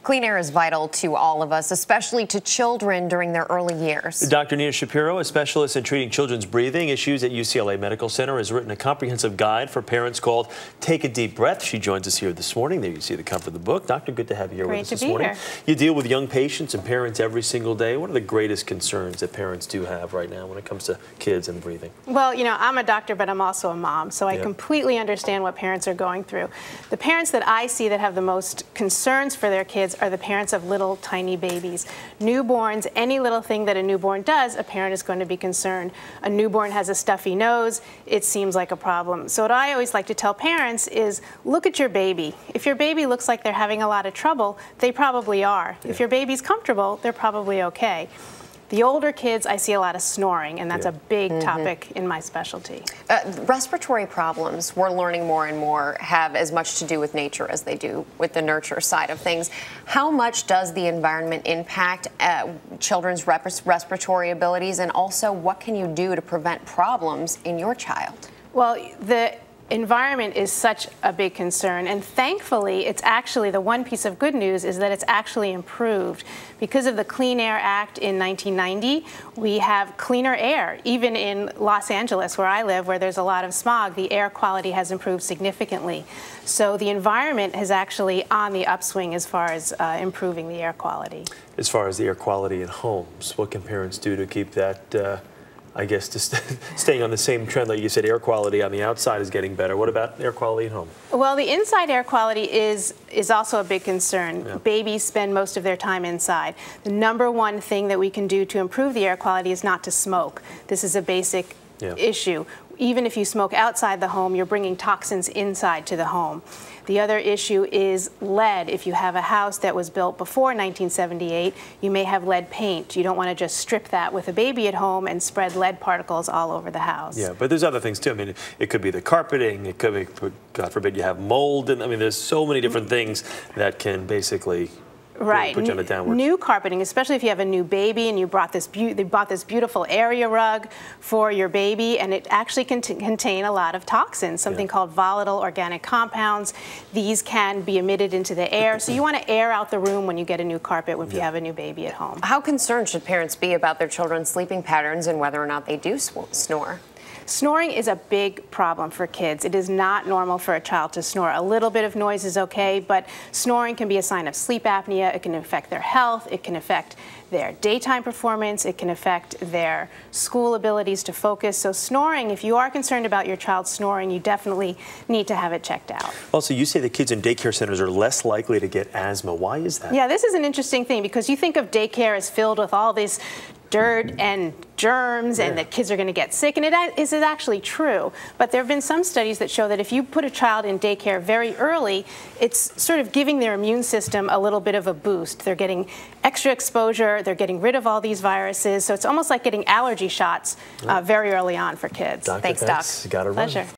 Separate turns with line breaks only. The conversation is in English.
Clean air is vital to all of us, especially to children during their early years.
Dr. Shapiro, a specialist in treating children's breathing issues at UCLA Medical Center, has written a comprehensive guide for parents called Take a Deep Breath. She joins us here this morning. There you see the cover of the book. Doctor, good to have you here with us this morning. You deal with young patients and parents every single day. What are the greatest concerns that parents do have right now when it comes to kids and breathing?
Well, you know, I'm a doctor, but I'm also a mom, so I completely understand what parents are going through. The parents that I see that have the most concerns for their kids are the parents of little tiny babies. Newborns, any little thing that a newborn does, a parent is going to be concerned. A newborn has a stuffy nose, it seems like a problem. So what I always like to tell parents is, look at your baby. If your baby looks like they're having a lot of trouble, they probably are. If your baby's comfortable, they're probably okay. The older kids, I see a lot of snoring, and that's a big topic in my specialty.
Respiratory problems, we're learning more and more, have as much to do with nature as they do with the nurture side of things. How much does the environment impact children's respiratory abilities, and also what can you do to prevent problems in your child?
Well, the environment is such a big concern, and thankfully it's actually, the one piece of good news is that it's actually improved. Because of the Clean Air Act in 1990, we have cleaner air. Even in Los Angeles, where I live, where there's a lot of smog, the air quality has improved significantly. So the environment is actually on the upswing as far as improving the air quality.
As far as the air quality in homes, what can parents do to keep that I guess just staying on the same trend, like you said, air quality on the outside is getting better. What about air quality at home?
Well, the inside air quality is also a big concern. Babies spend most of their time inside. The number one thing that we can do to improve the air quality is not to smoke. This is a basic issue. Even if you smoke outside the home, you're bringing toxins inside to the home. The other issue is lead. If you have a house that was built before 1978, you may have lead paint. You don't want to just strip that with a baby at home and spread lead particles all over the house.
Yeah, but there's other things too. I mean, it could be the carpeting, it could be, God forbid, you have mold, and I mean, there's so many different things that can basically put you on a downward.
New carpeting, especially if you have a new baby and you brought this beautiful area rug for your baby, and it actually can contain a lot of toxins, something called volatile organic compounds. These can be emitted into the air, so you want to air out the room when you get a new carpet if you have a new baby at home.
How concerned should parents be about their children's sleeping patterns and whether or not they do snore?
Snoring is a big problem for kids. It is not normal for a child to snore. A little bit of noise is okay, but snoring can be a sign of sleep apnea. It can affect their health. It can affect their daytime performance. It can affect their school abilities to focus. So snoring, if you are concerned about your child snoring, you definitely need to have it checked out.
Also, you say the kids in daycare centers are less likely to get asthma. Why is that?
Yeah, this is an interesting thing, because you think of daycare as filled with all this dirt and germs and that kids are going to get sick, and it is actually true. But there have been some studies that show that if you put a child in daycare very early, it's sort of giving their immune system a little bit of a boost. They're getting extra exposure, they're getting rid of all these viruses, so it's almost like getting allergy shots very early on for kids.
Dr.
Thanks, Doc.
Gotta run.
Pleasure.